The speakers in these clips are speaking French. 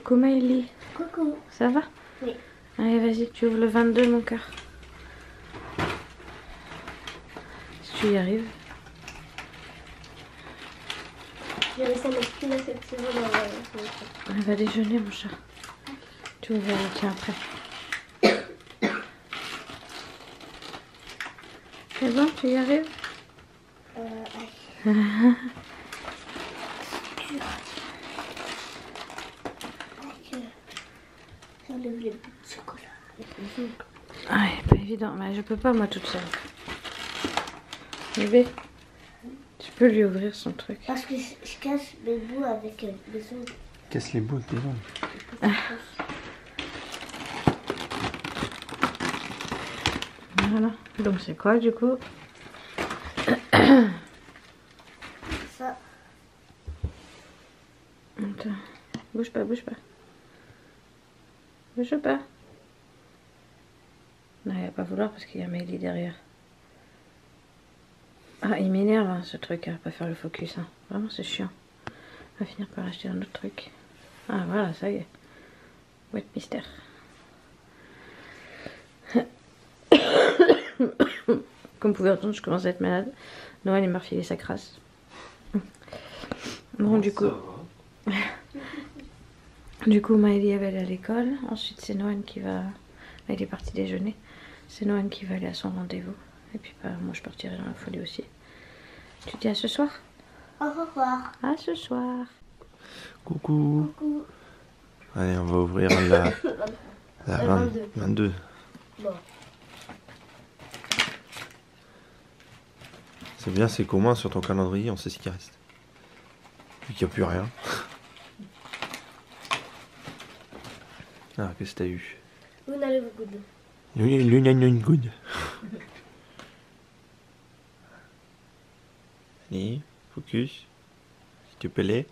Coucou Maëlie. Coucou. Ça va? Oui. Allez, vas-y, tu ouvres le 22, mon cœur. Si tu y arrives. Je vais ça m'exprimer cette saison dans Elle va déjeuner, mon chat. Tu ouvres, tiens, après. C'est bon, tu y arrives? J'enlève les bouts de chocolat. Ah, pas évident, mais je peux pas moi toute seule. Bébé, tu peux lui ouvrir son truc. Parce que je casse mes bouts avec les ongles. Casse les bouts de tes ongles. Voilà. Donc c'est quoi du coup? Ça. Attends. Bouge pas, bouge pas. Bouge pas. Non, il va pas vouloir parce qu'il y a Maëlie derrière. Ah, il m'énerve hein, ce truc, à pas faire le focus. Hein. Vraiment, c'est chiant. On va finir par acheter un autre truc. Ah, voilà, ça y est. Wet mystère. Comme vous pouvez entendre, je commence à être malade. Noël, il m'a refilé sa crasse. Bon, du coup... Du coup, Maëlie elle va aller à l'école. Ensuite, c'est Noël qui va... Elle est partie déjeuner. C'est Noël qui va aller à son rendez-vous. Et puis, bah, moi, je partirai dans la folie aussi. Tu dis à ce soir? Au revoir. À ce soir. Coucou. Coucou. Allez, on va ouvrir la 22. Bon. C'est bien, c'est commun sur ton calendrier, on sait ce qui reste. Vu qu'il n'y a plus rien. Ah, qu'est-ce que t'as eu? Vous n'allez beaucoup de Une good. Allez, focus. S'il te plaît.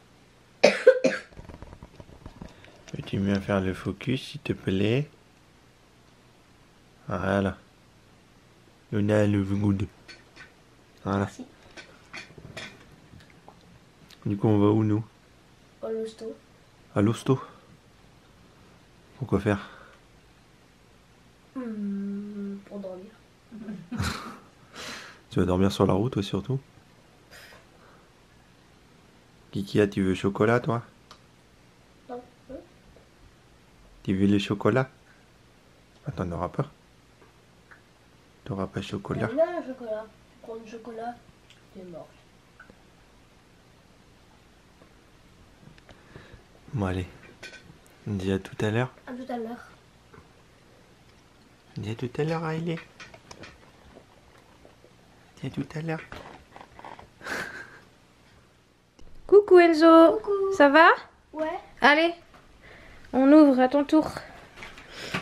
Peux-tu bien faire le focus, s'il te plaît? Voilà. Luna le good. Voilà. Merci. Du coup, on va où, nous? Au l'hosto. À l'hosto. Pourquoi faire? Pour dormir. Tu vas dormir sur la route, toi, surtout? Kikia, tu veux chocolat, toi? Non. Tu veux le chocolat? Ah, t'en auras pas? T'auras pas chocolat? J'aime bien le chocolat. Tu prends du chocolat, t'es mort. Bon, allez. On dit à tout à l'heure. À tout à l'heure. On dit à tout à l'heure, Riley. On dit à tout à l'heure. Coucou Enzo. Coucou. Ça va? Ouais. Allez, on ouvre à ton tour.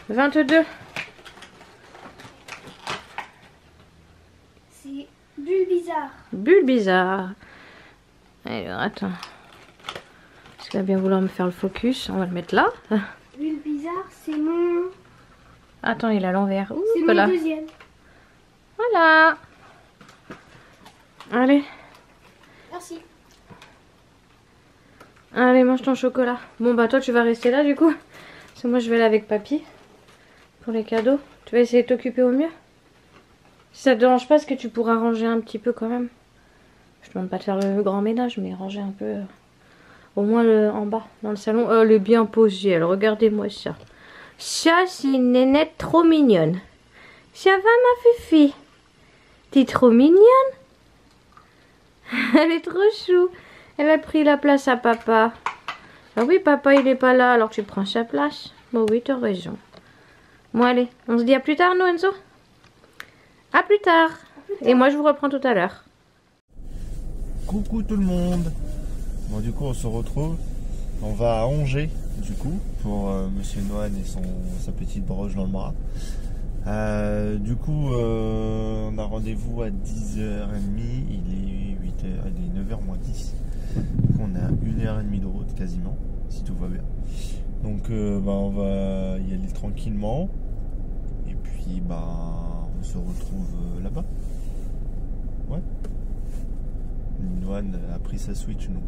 22. C'est bulle bizarre. Bulle bizarre. Alors, attends. Parce qu'il va bien vouloir me faire le focus. On va le mettre là. Bulle bizarre, c'est mon... Attends, il est à l'envers. Ouh, C'est mon voilà. deuxième. Voilà. Allez. Merci. Allez, mange ton chocolat. Bon, bah toi, tu vas rester là, du coup. Parce que moi, je vais aller avec papy. Pour les cadeaux. Tu vas essayer de t'occuper au mieux. Si ça te dérange pas, est-ce que tu pourras ranger un petit peu quand même? Je te demande pas de faire le grand ménage, mais ranger un peu... au moins en bas, dans le salon. Oh, elle est bien posée, elle. Regardez-moi ça. Ça, c'est une nénette trop mignonne. Ça va, ma fifi? T'es trop mignonne? Elle est trop chou. Elle a pris la place à papa. Ah oui, papa, il est pas là, alors tu prends sa place. Bon, oui, t'as raison. Bon, allez, on se dit à plus tard, nous, Enzo? À plus tard. Et moi, je vous reprends tout à l'heure. Coucou tout le monde. Bon, du coup, on se retrouve. On va à Angers, du coup, pour Monsieur Noël et sa petite broche dans le bras. Du coup, on a rendez-vous à 10h30. Il est 8h, il est 9h moins 10. On a 1h30 de route quasiment, si tout va bien. Donc, on va y aller tranquillement. Et puis, on se retrouve là-bas. Ouais. Noan a pris sa Switch, donc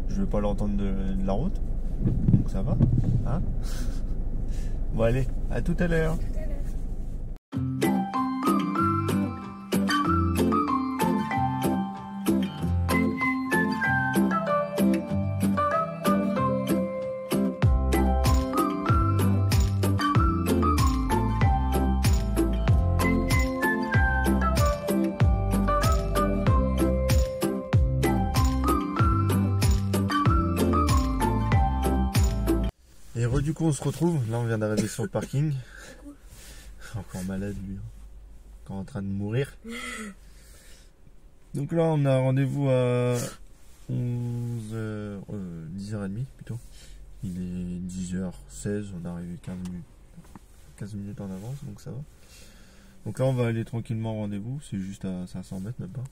je vais pas l'entendre de la route. Donc ça va, hein? Bon allez, à tout à l'heure. Et du coup on se retrouve, là on vient d'arriver sur le parking. Encore malade lui, encore en train de mourir. Donc là on a rendez-vous à 10h30 plutôt. Il est 10h16, on est arrivé 15 minutes en avance, donc ça va. Donc là on va aller tranquillement au rendez-vous, c'est juste à 500 mètres même pas.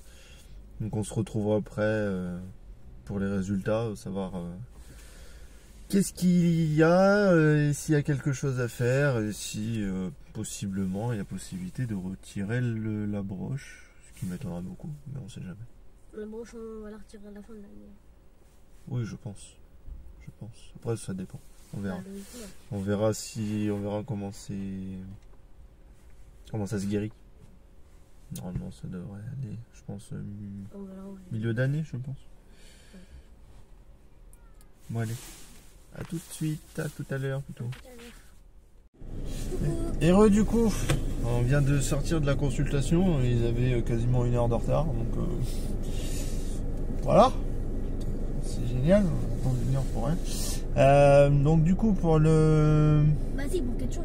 Donc on se retrouvera après pour les résultats, savoir qu'est-ce qu'il y a, s'il y a quelque chose à faire, et si possiblement il y a possibilité de retirer la broche, ce qui m'étonnera beaucoup, mais on sait jamais. La broche, on va la retirer à la fin de l'année. Oui, je pense. Après, ça dépend. On verra. Ah, ouais. On verra comment ça se guérit. Normalement, ça devrait aller, je pense, On verra, ouais. milieu d'année, je pense. Ouais. Bon, allez. A tout de suite, à tout à l'heure plutôt. Tout à l'heure. Et du coup, on vient de sortir de la consultation, ils avaient quasiment 1 heure de retard, donc voilà, c'est génial, on peut venir pour rien. Donc du coup pour le... Vas-y, pour quelque chose.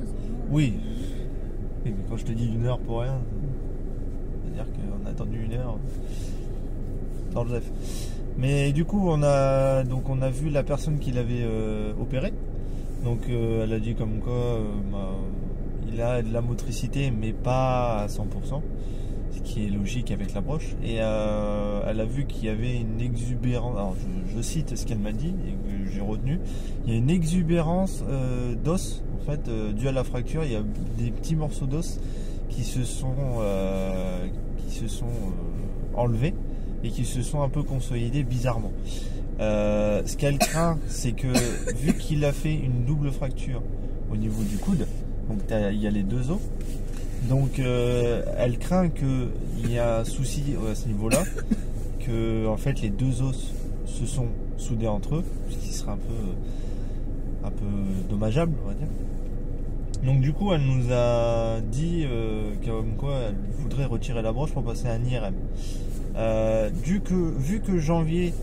Oui, mais quand je te dis 1 heure pour rien, c'est-à-dire qu'on a attendu 1 heure dans le Joseph. Mais du coup on a vu la personne qui l'avait opéré. Donc elle a dit comme quoi il a de la motricité mais pas à 100%, ce qui est logique avec la broche. Et elle a vu qu'il y avait une exubérance, alors je cite ce qu'elle m'a dit et que j'ai retenu, il y a une exubérance d'os en fait, due à la fracture. Il y a des petits morceaux d'os qui se sont enlevés et qui se sont un peu consolidés bizarrement. Ce qu'elle craint, c'est que vu qu'il a fait une double fracture au niveau du coude, donc il y a les 2 os, donc elle craint qu'il y a un souci à ce niveau-là, que en fait les 2 os se sont soudés entre eux, ce qui serait un peu dommageable, on va dire. Donc du coup elle nous a dit comme quoi elle voudrait retirer la broche pour passer à un IRM. Vu que janvier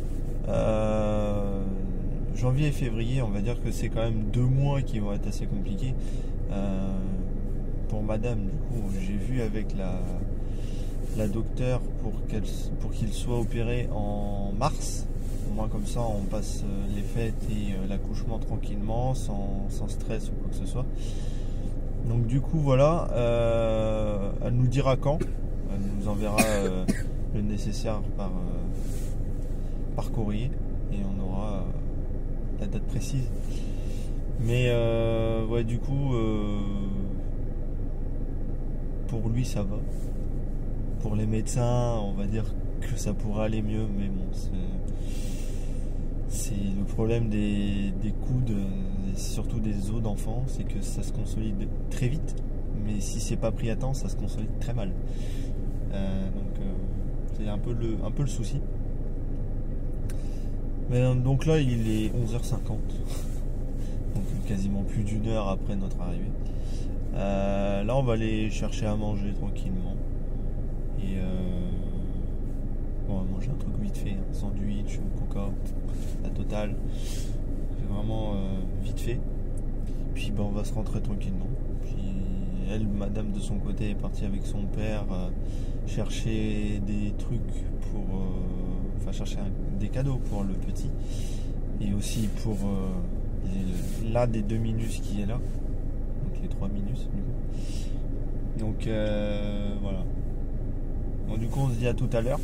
et février, on va dire que c'est quand même 2 mois qui vont être assez compliqués pour madame. Du coup j'ai vu avec la docteure pour qu'il soit opéré en mars. Au moins comme ça on passe les fêtes et l'accouchement tranquillement, sans stress ou quoi que ce soit. Donc du coup voilà, elle nous dira quand, elle nous enverra le nécessaire par courrier et on aura la date précise. Mais ouais, du coup pour lui ça va. Pour les médecins, on va dire que ça pourrait aller mieux, mais bon, c'est le problème des coudes et surtout des os d'enfants, c'est que ça se consolide très vite, mais si c'est pas pris à temps, ça se consolide très mal. Donc c'est un peu le souci. Mais donc là il est 11h50, donc quasiment plus d'1 heure après notre arrivée. Là on va aller chercher à manger tranquillement et on va manger un truc vite fait, un sandwich, coca, la totale. C'est vraiment vite fait. Puis on va se rentrer tranquillement. Puis elle, madame de son côté, est partie avec son père chercher des trucs pour chercher des cadeaux pour le petit et aussi pour l'un des 2 minus qui est là, donc les 3 minus du coup. Donc voilà. Bon, du coup on se dit à tout à l'heure.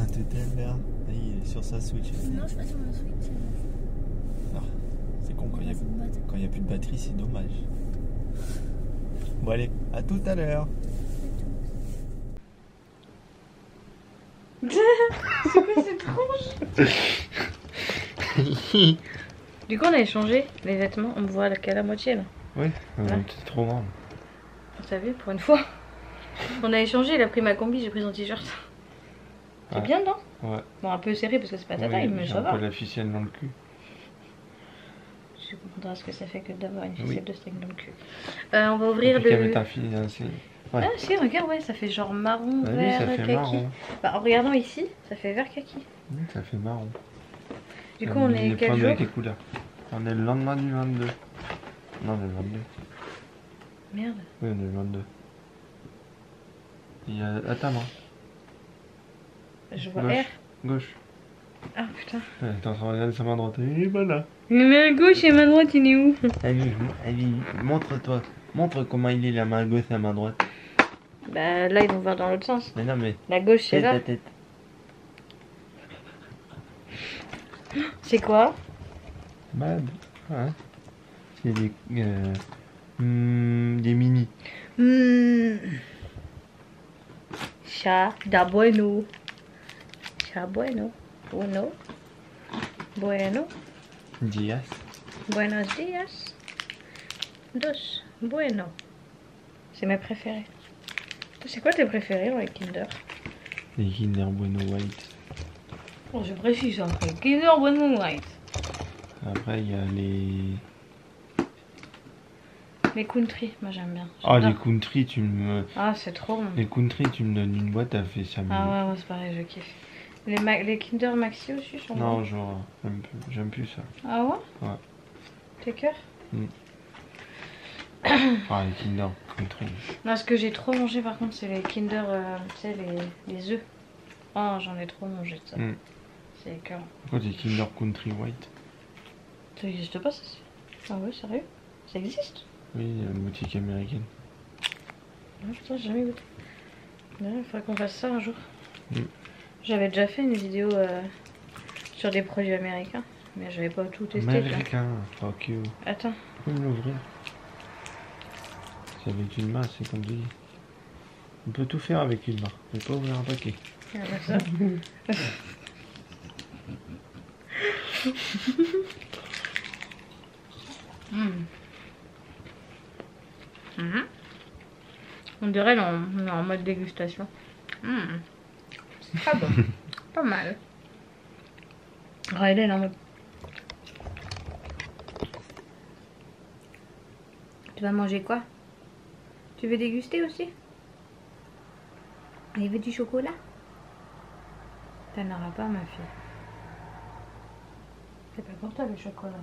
À tout à l'heure. Il est sur sa Switch. Non, je suis pas sur ma Switch. Ah, c'est con, quand il n'y a plus de batterie, c'est dommage. Bon allez, à tout à l'heure. C'est quoi cette tronche? Du coup, on a échangé les vêtements. On me voit qu'à la moitié là. Oui, Ouais. c'est trop grand. T'as vu, pour une fois. On a échangé, il a pris ma combi, j'ai pris son t-shirt. C'est Ouais. bien, non? Ouais. Bon, un peu serré parce que c'est pas ta taille, mais j'ai ça un va. peu la ficelle dans le cul. Tu comprendras ce que ça fait que d'avoir une Oui. ficelle de string dans le cul. On va ouvrir Qu'à le... mettre un fil, ouais. Ah si, regarde, ouais, ça fait genre marron, Ah oui, vert, ça fait kaki. marron. Bah, en regardant ici, ça fait vert kaki. Ça fait marron. Du coup, on est quel jour? Avec les couleurs. On est le lendemain du 22. Non, on est le 22. Merde. Oui, on est le 22. Il y a à ta main. Je vois Gauche. R. Gauche. Ah putain. Ouais, t'es en train de regarder sa main droite. Il est pas là. Mais ma gauche et ma droite, il est où? Allez, montre-toi. Montre comment il est la main gauche et la main droite. Bah là, ils vont voir dans l'autre sens. Mais non, mais. La gauche, c'est là. Tête. C'est quoi? Bah, ouais. C'est des mini. Chat da bueno. Chat bueno. Uno. Bueno. Dias. Buenos días. Dos. Bueno. C'est mes préférés. C'est quoi tes préférés dans les Kinder? Les Kinder Bueno White. Oh, je précise après. Kinder Bueno White. Après, il y a les. Les country, moi j'aime bien. Ah, les J'adore. country, tu me. Ah, c'est trop bon. Les country, tu me donnes une boîte, t'as fait ça. Ah ouais, ouais, c'est pareil, je kiffe. Les Kinder Maxi aussi sont Non, bons. genre, j'aime plus ça. Ah ouais? Ouais. T'es cœur? Ah, les Kinder country. Non, ce que j'ai trop mangé par contre, c'est les Kinder, tu sais, les œufs. Oh, j'en ai trop mangé de ça. C'est écœurant. Pourquoi des Kinder country white? Ça existe pas, ça? Ah ouais, sérieux? Ça existe? Oui, il y a une boutique américaine. Ah putain, j'ai jamais goûté. Il faudrait qu'on fasse ça un jour. Mm. J'avais déjà fait une vidéo sur des produits américains, mais j'avais pas tout testé. Américain, fuck you. Attends. Tu peux me l'ouvrir? C'est avec une main, c'est comme tu dis. On peut tout faire avec une main, mais pas ouvrir un paquet. Regarde ça. On dirait on est en mode dégustation. C'est pas bon. Pas mal. Riley, elle est en mode. Tu vas manger quoi? Tu veux déguster aussi? Il veut du chocolat? T'en auras pas, ma fille. C'est pas pour toi le chocolat,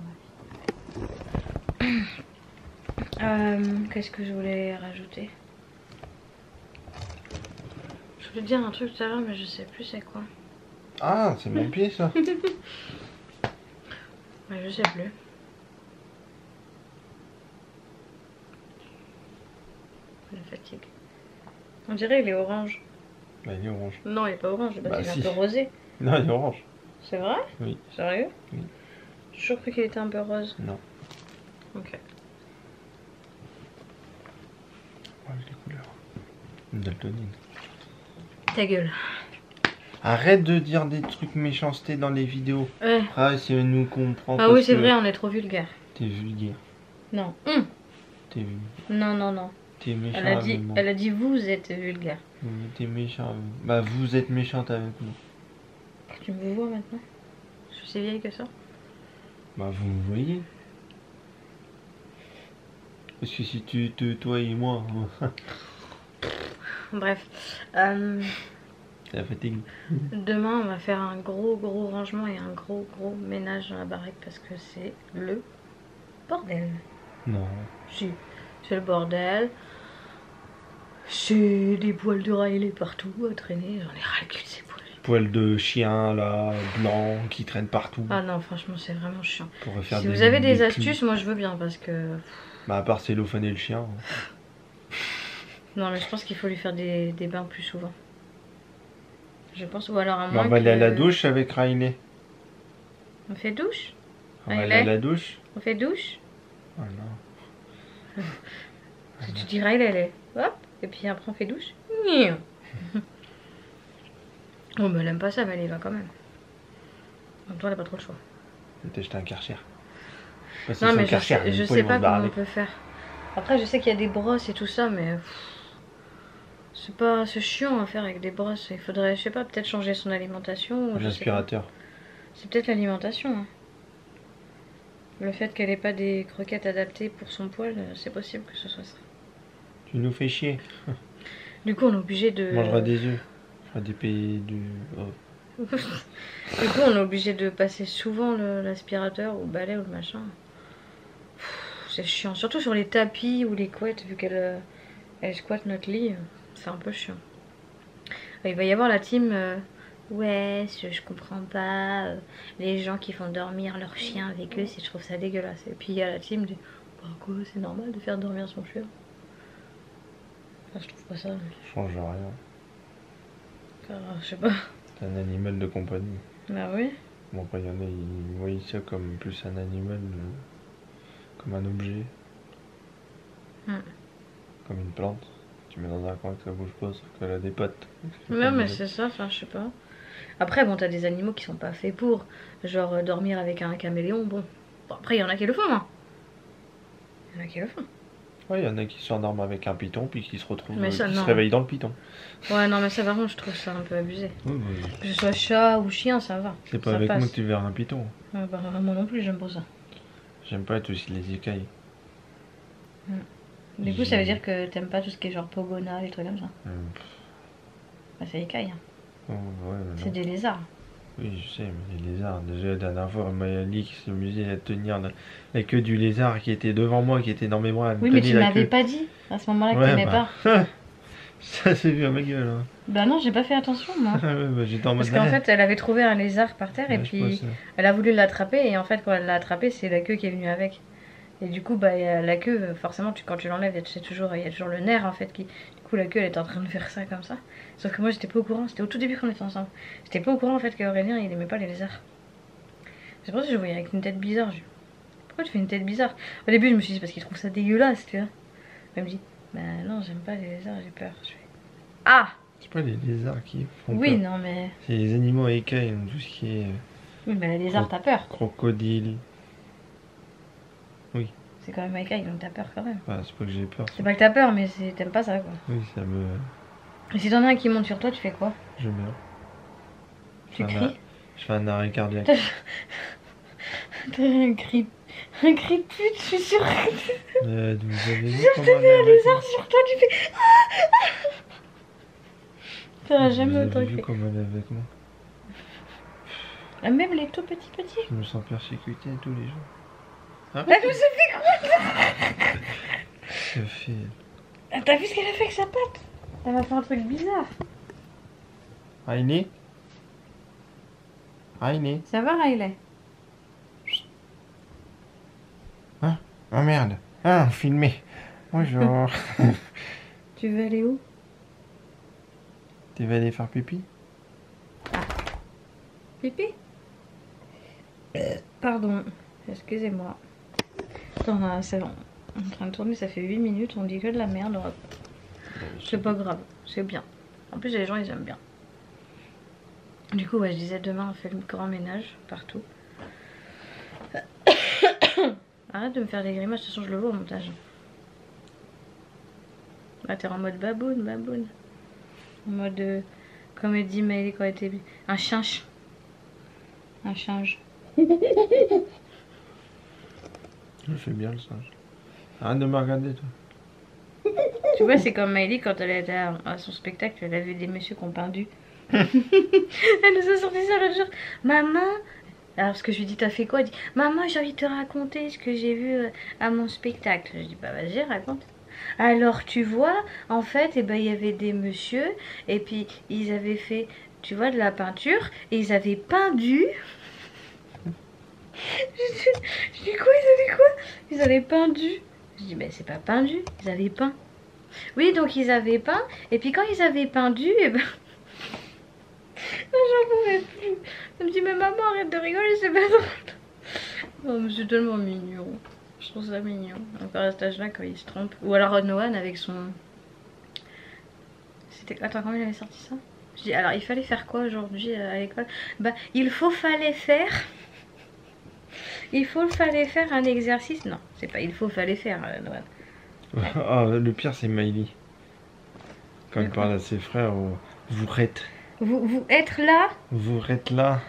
ma fille. Qu'est-ce que je voulais rajouter? Je voulais dire un truc tout à l'heure, mais je sais plus c'est quoi. Ah, c'est mon pied ça. Ouais, je sais plus. La fatigue. On dirait il est orange. Bah, il est orange. Non, il est pas orange, Bah, il est si. un peu rosé. Non, il est orange. C'est vrai? Oui. Sérieux? Oui. J'ai toujours cru qu'il était un peu rose. Non. Ok. Ouais, les couleurs. Une daltonine. Ta gueule. Arrête de dire des trucs méchancetés dans les vidéos. Ouais. Ah, si elle nous comprend. Ah oui, c'est vrai, on est trop vulgaire. T'es vulgaire. Non. T'es Non, non, non. méchant avec moi. Elle a dit vous êtes vulgaire. T'es méchant avec moi. Bah, vous êtes méchante avec moi. Tu me vois maintenant? Je suis si vieille que ça? Bah, vous me voyez. Parce que si toi et moi, Bref. c'est la fatigue. Demain, on va faire un gros rangement et un gros ménage dans la baraque parce que c'est le bordel. Non. Si, c'est le bordel. C'est des poils de Riley partout à traîner. J'en ai ras le cul de ces poils. Poils de chien là, blanc, qui traînent partout. Ah non, franchement, c'est vraiment chiant. Pour faire Si vous avez des astuces, pubs. moi je veux bien parce que. Bah, à part cellophane et le chien. Non, mais je pense qu'il faut lui faire des bains plus souvent. Je pense, ou alors à Bah, moins. on va aller à la que- douche avec Riley. On fait douche? On va aller Riley à la douche. On fait douche? Oh non. Si tu dis Riley, elle est. Hop, et puis après on fait douche. Miaou. Oh, mais elle aime pas ça, mais elle y va quand même. Donc toi, elle a pas trop le choix. Je vais t'acheter un Karcher. Non, mais je sais pas comment on peut faire. Après, je sais qu'il y a des brosses et tout ça, mais c'est chiant à faire avec des brosses. Il faudrait, je sais pas, peut-être changer son alimentation. L'aspirateur. C'est peut-être l'alimentation. Hein. Le fait qu'elle ait pas des croquettes adaptées pour son poil, c'est possible que ce soit ça. Tu nous fais chier. Du coup, on est obligé de. On mangera des œufs. On fera des pays du. Oh. Du coup, on est obligé de passer souvent l'aspirateur ou le balai ou le machin. C'est chiant. Surtout sur les tapis ou les couettes, vu qu'elle elle squatte notre lit. C'est un peu chiant. Il va y avoir la team. Ouais, je comprends pas. Les gens qui font dormir leur chien avec eux, je trouve ça dégueulasse. Et puis il y a la team de. Bah quoi, c'est normal de faire dormir son chien. Enfin, je trouve pas ça. Ça change rien. Je sais pas. C'est un animal de compagnie. Bah oui. Bon, après, il y en a, ils voient ça comme plus un animal, comme un objet. Comme une plante. Tu mets dans un coin que ça bouge pas, sauf qu'elle a des pattes. Ouais, mais c'est ça, enfin, je sais pas. Après, bon, t'as des animaux qui sont pas faits pour. Genre, dormir avec un caméléon, bon. Après, il y en a qui le font, hein. Il y en a qui le font. Ouais, il y en a qui s'endorment avec un python, puis qui se retrouvent, qui se réveillent dans le python. Ouais, non, mais ça, par contre, je trouve ça un peu abusé. Oui, que ce soit chat ou chien, ça va. C'est pas ça avec passe. moi que tu verras un python. Ouais, bah, moi non plus, j'aime pas ça. J'aime pas être aussi les écailles. Du coup, ça veut dire que t'aimes pas tout ce qui est genre pogona, les trucs comme ça. Bah, c'est écailles. Hein. Oh, ouais, c'est des lézards. Oui, je sais, mais les lézards, déjà la dernière fois, Mayali qui s'est amusée à tenir la queue du lézard qui était devant moi, qui était dans mes bras. Oui, mais tu m'avais pas dit à ce moment-là que t'aimais pas. Ça s'est vu à ma gueule. Hein. Bah non, j'ai pas fait attention, moi. Ouais, bah, j'étais en mode. Parce qu'en fait, elle avait trouvé un lézard par terre et puis elle a voulu l'attraper. Et en fait, quand elle l'a attrapé, c'est la queue qui est venue avec. Et du coup, bah, la queue, forcément, quand tu l'enlèves, il y a toujours le nerf en fait qui. Du coup, la queue, elle était en train de faire ça comme ça. Sauf que moi, j'étais pas au courant. C'était au tout début qu'on était ensemble. J'étais pas au courant en fait qu'Aurélien, il aimait pas les lézards. C'est pour ça que je le voyais avec une tête bizarre. Pourquoi tu fais une tête bizarre? Au début, je me suis dit parce qu'il trouve ça dégueulasse, tu vois. Elle me dit, bah non, j'aime pas les lézards, j'ai peur. Je fais, ah! C'est pas les lézards qui font oui, peur. non, mais. C'est les animaux à écailles, tout ce qui est. Oui, mais les lézards, t'as peur. Crocodile. Oui. C'est quand même à écailles, donc t'as peur quand même. Bah, c'est pas que j'ai peur. C'est pas que t'as peur, mais t'aimes pas ça, quoi. Oui, ça me. Et si t'en as un qui monte sur toi, tu fais quoi? Je meurs. Tu cries? Je fais un arrêt cardiaque. T'as un cri de pute, je suis sûre que vous avez vu comment t'as mis un lézard sur toi, tu fais. T'auras jamais autant vu comment elle est avec moi. Même les tout petits. Je me sens persécuté tous les jours. Ah, elle nous a fait quoi? Ça fait. T'as vu ce qu'elle a fait avec sa patte? Elle m'a fait un truc bizarre. Riley? Riley? Ça va, Riley? Hein? Oh merde! Ah, filmé! Bonjour! Tu veux aller où? Tu vas aller faire pipi? Ah. Pipi? Pardon, excusez-moi. Attends, c'est bon. On est en train de tourner, ça fait 8 minutes, on dit que de la merde. C'est pas grave, c'est bien. En plus, les gens, ils aiment bien. Du coup, ouais, je disais, demain, on fait le grand ménage partout. Arrête de me faire des grimaces, de toute façon, je le vois au montage. Là, t'es en mode baboune. En mode comédie mêlée quand elle était. Un chinge. Un chinge. Je fais bien le singe. Arrête de me regarder, toi. Tu vois, c'est comme Miley quand elle était à son spectacle, elle a vu des messieurs qui ont pendu. Elle nous a sorti ça l'autre jour. Maman, alors ce que je lui dis, t'as fait quoi? Elle dit, maman, j'ai envie de te raconter ce que j'ai vu à mon spectacle. Je dis, bah vas-y, raconte. Alors tu vois, en fait, eh ben, il y avait des messieurs et puis ils avaient fait, tu vois, de la peinture et ils avaient pendu. Je dis quoi, ils avaient quoi? Ils avaient pendu. Je dis, mais c'est pas pendu, ils avaient peint. Oui, donc ils avaient peint, et puis quand ils avaient pendu, et ben. J'en pouvais plus. Elle me dit, mais maman, arrête de rigoler, c'est pas drôle. Oh, mais c'est tellement mignon. Je trouve ça mignon. Encore à cet âge-là, quand il se trompe. Ou alors Noan avec son. C'était. Attends, comment il avait sorti ça? Je dis, alors il fallait faire quoi aujourd'hui à l'école? Bah, fallait faire. fallait faire un exercice. Non, c'est pas fallait faire, Noël. Ah, le pire, c'est Miley. Quand il parle à ses frères, vous êtes. Vous êtes là? Vous êtes là.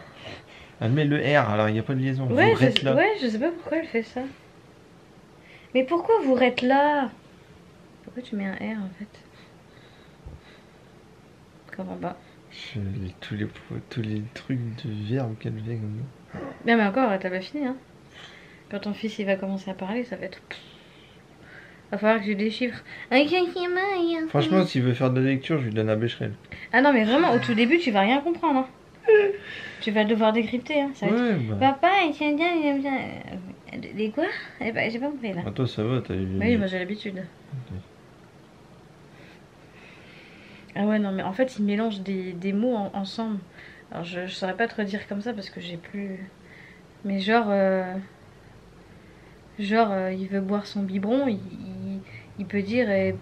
Elle met le R, alors il n'y a pas de liaison. Ouais, vous êtes là. ouais, je sais pas pourquoi elle fait ça. Mais pourquoi vous êtes là? Pourquoi tu mets un R en fait? Comment pas? Tous les trucs de verbes qu'elle fait comme ça. Non mais encore, t'as pas fini hein. Quand ton fils il va commencer à parler, ça va être... Va falloir que tu déchiffres. Franchement, s'il veut faire de la lecture, je lui donne un Becherel. Ah non mais vraiment, au tout début tu vas rien comprendre. Hein. Tu vas devoir décrypter. Hein. Ça va Ouais, être... bah. Papa, il tient bien, il aime bien... Les quoi? J'ai pas compris là. Ah, toi, ça va, t'as eu... Oui, moi j'ai l'habitude. Ok. Ah ouais, non mais en fait ils mélangent des mots ensemble. Alors je saurais pas te redire comme ça parce que j'ai plus... Mais genre... il veut boire son biberon, il peut dire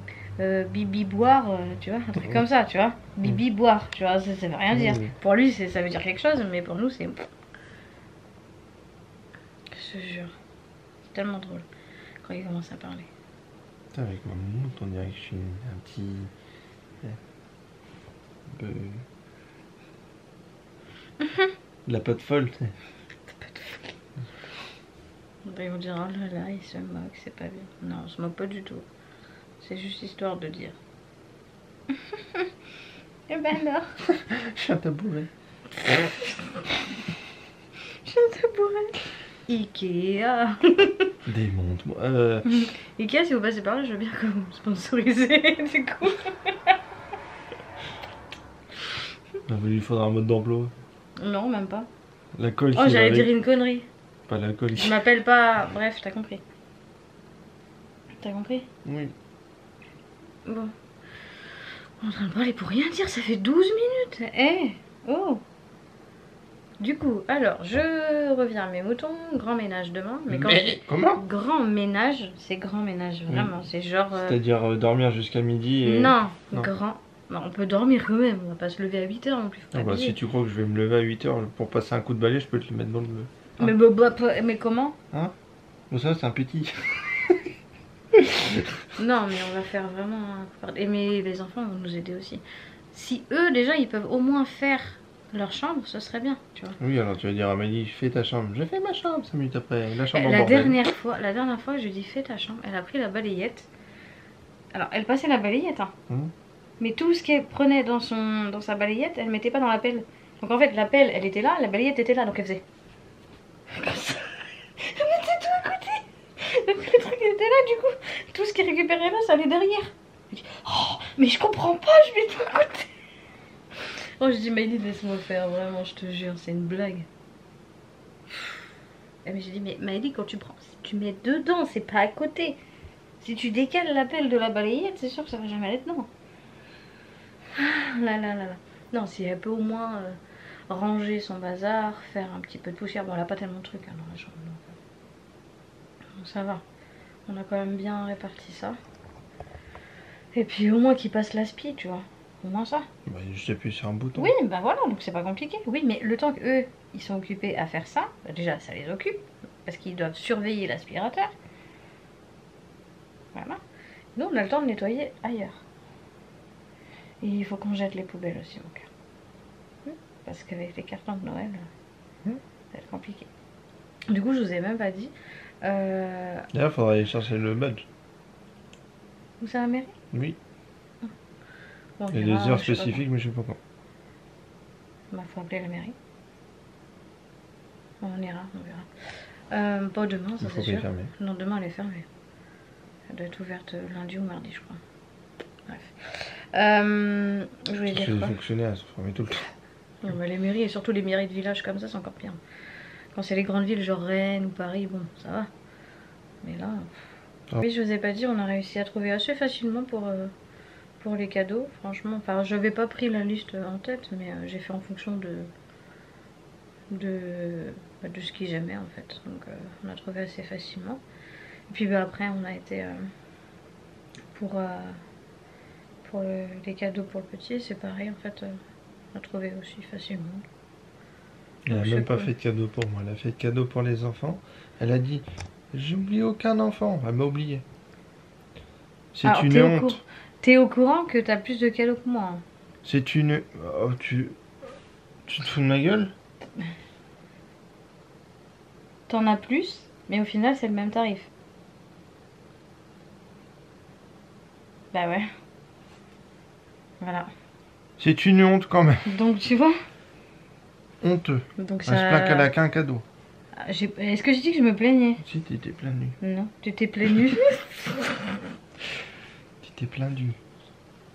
bibi boire, tu vois, un truc comme ça, tu vois. Bibi boire, tu vois, ça veut rien dire. Pour lui, ça veut dire quelque chose, mais pour nous, c'est... Je te jure. C'est tellement drôle quand il commence à parler. Putain, avec ma montre, on dirait que je suis un petit... La patte folle, tu sais. Ils vont dire, oh là là, il se moque, c'est pas bien. Non, on se moque pas du tout. C'est juste histoire de dire. Et ben alors. Je suis un tabouret. Je suis un tabouret. Ikea. Démonte-moi. Ikea, si vous passez par là, je veux bien que vous me sponsorisez, du coup. Il lui faudra un mode d'emploi. Non, même pas. La colle. Oh, j'allais dire une connerie. Pas l'alcool. Je m'appelle pas... Bref, t'as compris. T'as compris? Oui. Bon. On est en train de parler pour rien dire, ça fait 12 minutes. Eh oh. Du coup, alors, je reviens à mes moutons. Grand ménage demain. Mais quand comment? Grand ménage, c'est grand ménage, vraiment. C'est genre... C'est-à-dire dormir jusqu'à midi et... Non, grand... Non, on peut dormir quand même, on va pas se lever à 8h non plus. Ah bah, si tu crois que je vais me lever à 8h pour passer un coup de balai, je peux te le mettre dans le... Mais, mais comment? Hein? Bon, ça, c'est un petit. Non, mais on va faire vraiment... Et mais les enfants vont nous aider aussi. Si eux, déjà, ils peuvent au moins faire leur chambre, ce serait bien, tu vois. Oui, alors tu vas dire à Amélie, fais ta chambre. J'ai fait ma chambre 5 minutes après. La chambre en La bordel. dernière fois, je lui ai dit, fais ta chambre. Elle a pris la balayette. Alors, elle passait la balayette, hein. Mais tout ce qu'elle prenait dans sa balayette, elle mettait pas dans la pelle. Donc en fait, la pelle, elle était là, la balayette était là, donc elle faisait... Comme ça. Elle mettait tout à côté. Donc le truc était là, du coup, tout ce qui récupérait là, ça allait derrière. Je dis, oh, mais je comprends pas, je mets tout à côté. Oh, je dis, Maëlie, laisse-moi faire, vraiment, je te jure, c'est une blague. Et mais j'ai dit, mais Maëlie, quand tu prends, si tu mets dedans, c'est pas à côté. Si tu décales la pelle de la balayette, c'est sûr que ça va jamais aller dedans. Là. Non, si elle peut au moins ranger son bazar, faire un petit peu de poussière. Bon, elle a pas tellement de trucs hein, dans la chambre. Donc ça va. On a quand même bien réparti ça. Et puis au moins qu'il passe l'aspi, tu vois. Au moins ça. Bah, je appuie sur un bouton. Oui, bah voilà, donc c'est pas compliqué. Oui, mais le temps qu'eux, ils sont occupés à faire ça, bah déjà ça les occupe. Parce qu'ils doivent surveiller l'aspirateur. Voilà. Nous, on a le temps de nettoyer ailleurs. Et il faut qu'on jette les poubelles aussi au cas. Parce qu'avec les cartons de Noël, ça va être compliqué. Du coup, je vous ai même pas dit. D'ailleurs, il faudra aller chercher le badge. Où ça, la mairie? Oui. Bon, il y a des heures spécifiques, mais je sais pas quand. Bah, faut appeler la mairie. On ira, on verra. Pas demain, ça c'est sûr. Non, demain elle est fermée. Elle doit être ouverte lundi ou mardi, je crois. Bref. Je voulais dire quoi? Les fonctionnaires, elles sont fermées tout le temps. Non, mais les mairies, et surtout les mairies de village comme ça, c'est encore pire. Quand c'est les grandes villes, genre Rennes ou Paris, bon, ça va. Mais là... Oui, je vous ai pas dit, on a réussi à trouver assez facilement pour les cadeaux, franchement. Enfin, j'avais pas pris la liste en tête, mais j'ai fait en fonction de ce qu'ils aimaient, en fait. Donc, on a trouvé assez facilement. Et puis, bah, après, on a été... pour les cadeaux pour le petit, c'est pareil, en fait, on a trouvé aussi facilement. Elle n'a C'est même pas cool. fait de cadeau pour moi. Elle a fait de cadeau pour les enfants. Elle a dit, j'oublie aucun enfant. Elle m'a oublié. C'est Alors, une honte. T'es au courant que t'as plus de cadeaux que moi, hein. C'est une... Oh, tu te fous de ma gueule? T'en as plus, mais au final, c'est le même tarif. Bah ouais. Voilà. C'est une honte quand même. Donc, tu vois. Honteux. Donc, Elle se plaint qu'elle a qu'un cadeau. Est-ce que j'ai dit que je me plaignais? Si, t'étais plein nu. Non. Tu t'es plaignu? T'étais plein nu.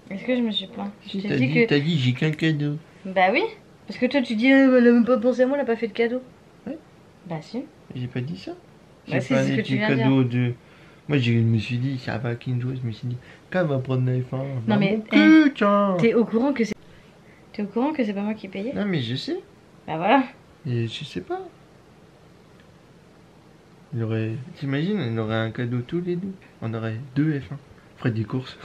Est-ce que je me suis plaint? Si, Je t'as t'ai dit, dit que... t'as dit j'ai qu'un cadeau. Bah oui. Parce que toi, tu dis, elle a même pas pensé à moi, elle a pas fait de cadeau. Ouais. Bah si. J'ai pas dit ça. Bah, J'ai si, pas c'est ce dit que tu viens de cadeau de... Moi, je me suis dit, ça va qu'une chose. Je me suis dit, quand va prendre l'iPhone? Non, mais, Putain. T'es au courant que c'est... T'es au courant que c'est pas moi qui payais? Non, mais je sais. Bah voilà. Et je sais pas. Il aurait... T'imagines, on aurait un cadeau tous les deux. On aurait 2 F1. On ferait des courses.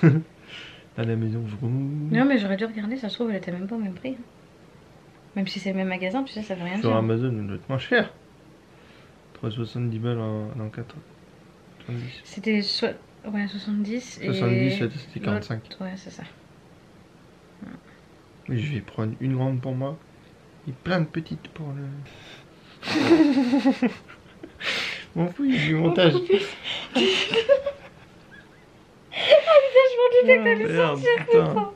À la maison. Non mais j'aurais dû regarder, ça se trouve elle était même pas au même prix. Même si c'est le même magasin, tu sais, ça veut rien Sur dire. Amazon, il doit être moins cher. 3,70 balles en 4. 70. C'était ouais, 70 et... 70, c'était 45. l'autre, ouais, c'est ça. Mais je vais prendre une grande pour moi et plein de petites pour le... M'en fous, du montage. Je m'en doutais que t'allais Merde, sortir putain. tout ça.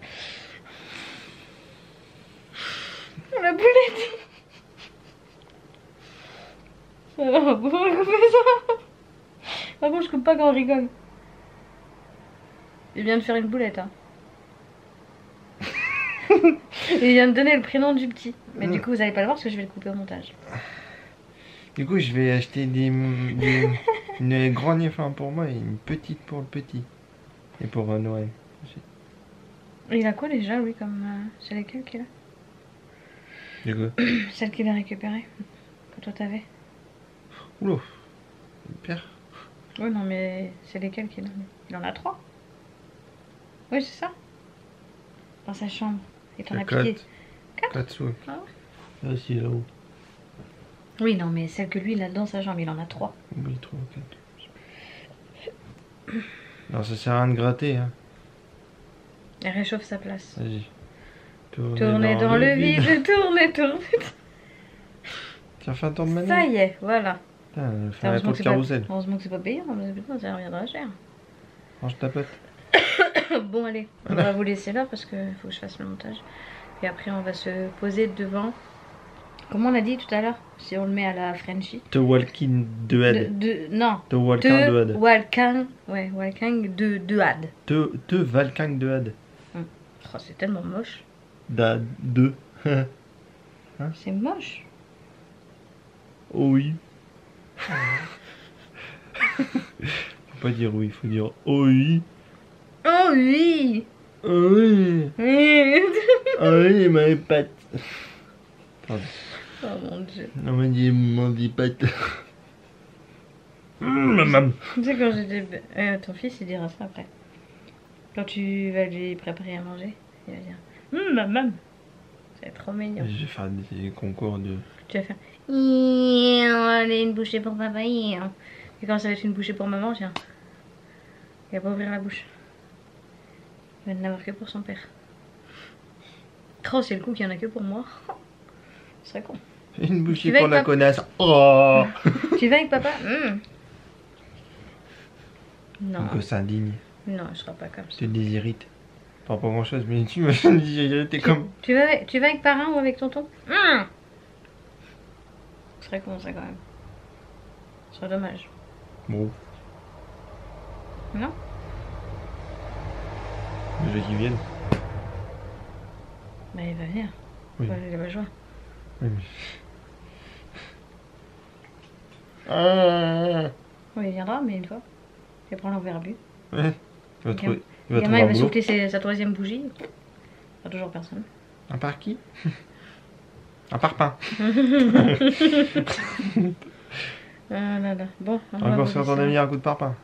Oh, la boulette. Alors, pourquoi on va couper ça? Ah bon, je coupe pas quand on rigole. Il vient de faire une boulette, hein. Et il vient de donner le prénom du petit. Mais du coup, vous allez pas le voir parce que je vais le couper au montage. Du coup, je vais acheter une grande F1 pour moi et une petite pour le petit. Et pour Noël. Et il a quoi déjà, lui, comme... c'est lesquels qu'il a? Du coup, Celle qu'il a récupérée. Que toi t'avais. oula, hyper. Oui, non, mais c'est lesquels qu'il a? Il en a 3. Oui, c'est ça. Dans sa chambre. Et t'en as pillé. 4 sous. Ah Ah si, là-haut. Oui, non, mais celle que lui, il a dans sa chambre, il en a 3. Oui, 3 ou 4. Non, ça sert à rien de gratter, hein. Elle réchauffe sa place. Vas-y. Tournez dans le vide, tournez. Tiens, fais un tour de manette. Ça y est, voilà. Putain, fais un tour de carrousel. Heureusement que c'est pas payant, mais putain, ça reviendra cher. Range ta pote. Bon, allez, on va vous laisser là parce que faut que je fasse le montage. Et après, on va se poser devant. Comment on a dit tout à l'heure? Si on le met à la Frenchie. Te Walking de Had. Non. Te Walking de Had. Walking. Ouais, Walking de Had. Te Walking de Had. Oh, c'est tellement moche. Dad 2. C'est moche. Oh oui. Faut pas dire oui, faut dire oh oui. Oh oui. Oh oui. Oui. Oh oui, ma patte. Pardon. Oh mon dieu. On m'a dit mon patte. Maman. Tu sais, quand j'étais... ton fils, il dira ça après. Quand tu vas lui préparer à manger, il va dire maman. C'est trop mignon. Je vais faire des concours de... Tu vas faire allez, une bouchée pour papa. Et quand ça va être une bouchée pour maman, tiens. Il va pas ouvrir la bouche. Il va n'avoir que pour son père. Oh, c'est le coup qu'il y en a que pour moi. Ce serait con. Une bouchée Tu vas pour la avec connasse. Oh. Tu vas avec papa? Non. Un gosse indigne. Non, je serai pas comme ça. Te désirite. Pas grand chose, mais tu me dis, t'es comme... Tu vas avec parrain ou avec tonton? Ce serait con ça quand même. Ce serait dommage. Bon. Non? Je veux qu'ils viennent. Bah il va venir. Oui. Ouais, il va jouer. Oui, mais... Ah. Oui, il viendra, mais une fois. Il prend l'envers bu. Ouais. Il va trouver, il Le va gamin, trouver il un va boulot. souffler sa troisième bougie. Il n'y a toujours personne. Un par qui? Un parpaing. Ah là là. Bon, on va, Encore vous se faire ton laisser, ami un coup de parpaing.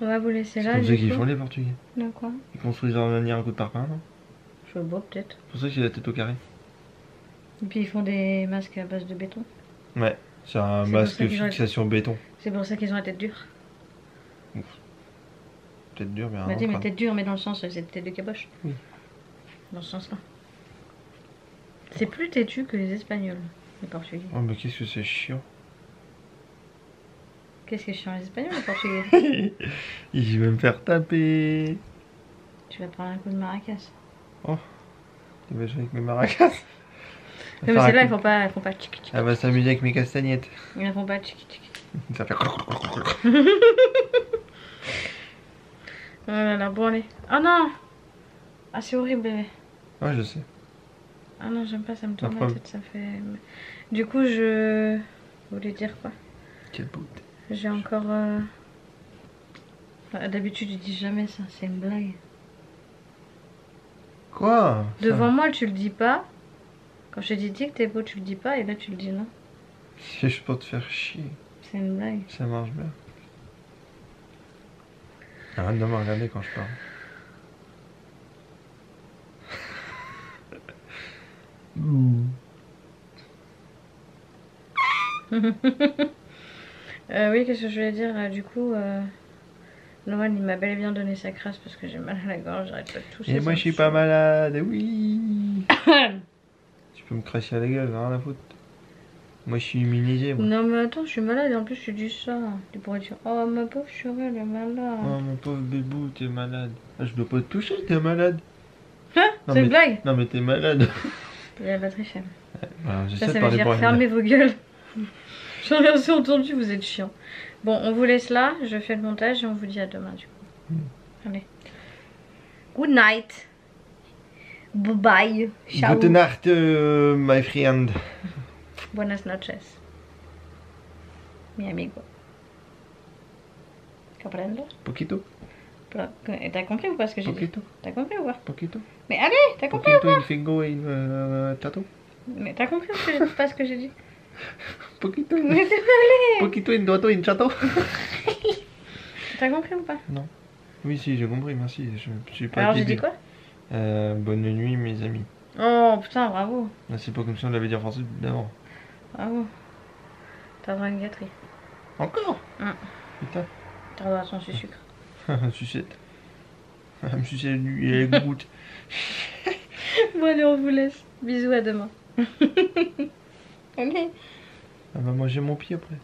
on va vous laisser C'est là. comme ça du qu'ils coup. font les Portugais. De quoi? Ils construisent leur avenir un coup de parpaing, non? Je veux beau peut-être. C'est pour ça qu'il a la tête au carré. Et puis ils font des masques à base de béton. Ouais, c'est un C'est masque pour ça qu'ils ont- fixation béton. C'est pour ça qu'ils ont la tête dure. Peut-être dur, mais Bah dis, mais crâne. tête dure, mais dans le sens, c'est tête de caboche. Oui. Dans ce sens-là. C'est plus têtu que les Espagnols, les Portugais. Oh, mais qu'est-ce que c'est chiant. Qu'est-ce que je suis en Espagnol, les Portugais? Il veut me faire taper. Tu vas prendre un coup de maracas. Tu vas jouer avec mes maracas. Non, mais celles-là, elles font pas tchic tchic. Elle va s'amuser avec mes castagnettes. Elles font pas tchic tchic. Ça fait. Oh là là, bon allez. Oh non! Ah, c'est horrible, bébé. Ouais, je sais. Ah non, j'aime pas, ça me tourne la Après- tête, ça fait... Du coup, je voulais dire quoi? Quelle boute. J'ai encore... D'habitude, je dis jamais ça, c'est une blague. Quoi? Devant moi, tu le dis pas. Quand je te dis que t'es beau, tu le dis pas, et là, tu le dis non. C'est juste pour te faire chier. C'est une blague. Ça marche bien. Arrête de me regarder quand je parle. Oui, qu'est-ce que je voulais dire? Du coup, Noël, il m'a bel et bien donné sa crasse parce que j'ai mal à la gorge, j'arrête pas de tousser. Et moi je suis pas malade, oui. Tu peux me cracher à la gueule, rien à foutre. Moi je suis immunisé, moi. Non, mais attends, je suis malade et en plus, je dis ça. Tu pourrais dire, oh, ma pauvre chérie, elle est malade. Oh mon pauvre bébou, t'es malade. Ah, je dois pas te toucher, t'es malade. Hein? Non, C'est une mais- blague? Non mais t'es malade. Il y a la batterie faible. Voilà, j'essaie Ça de veut parler dire pour rien. fermez vos gueules. J'en ai aussi entendu, vous êtes chiant. Bon, on vous laisse là, je fais le montage et on vous dit à demain du coup. Allez. Good night. Bye bye. Ciao. Gute Nacht, my friend. Buenas noches. Mi amigo. Comprendo? Poquito, T'as compris ou pas ce que j'ai dit? poquito, T'as compris ou pas? poquito. Mais allez, t'as compris ou Poquito pas? in fingo in tato. Mais t'as compris ou pas ce que j'ai dit? Poquito. Mais c'est pas allé. Poquito in doito in chato. T'as compris ou pas? Oui, si, j'ai compris, merci. Je suis pas Alors j'ai dit débile. quoi? Bonne nuit, mes amis. Oh putain, bravo. Là, c'est pas comme si on l'avait dit en français d'avant. Bravo. T'as droit à une gâterie. Encore Hum. Putain. T'as droit à son sucre. Sucette. Me sucer les gouttes. Bon allez, on vous laisse. Bisous, à demain. Allez. Elle va manger mon pied après.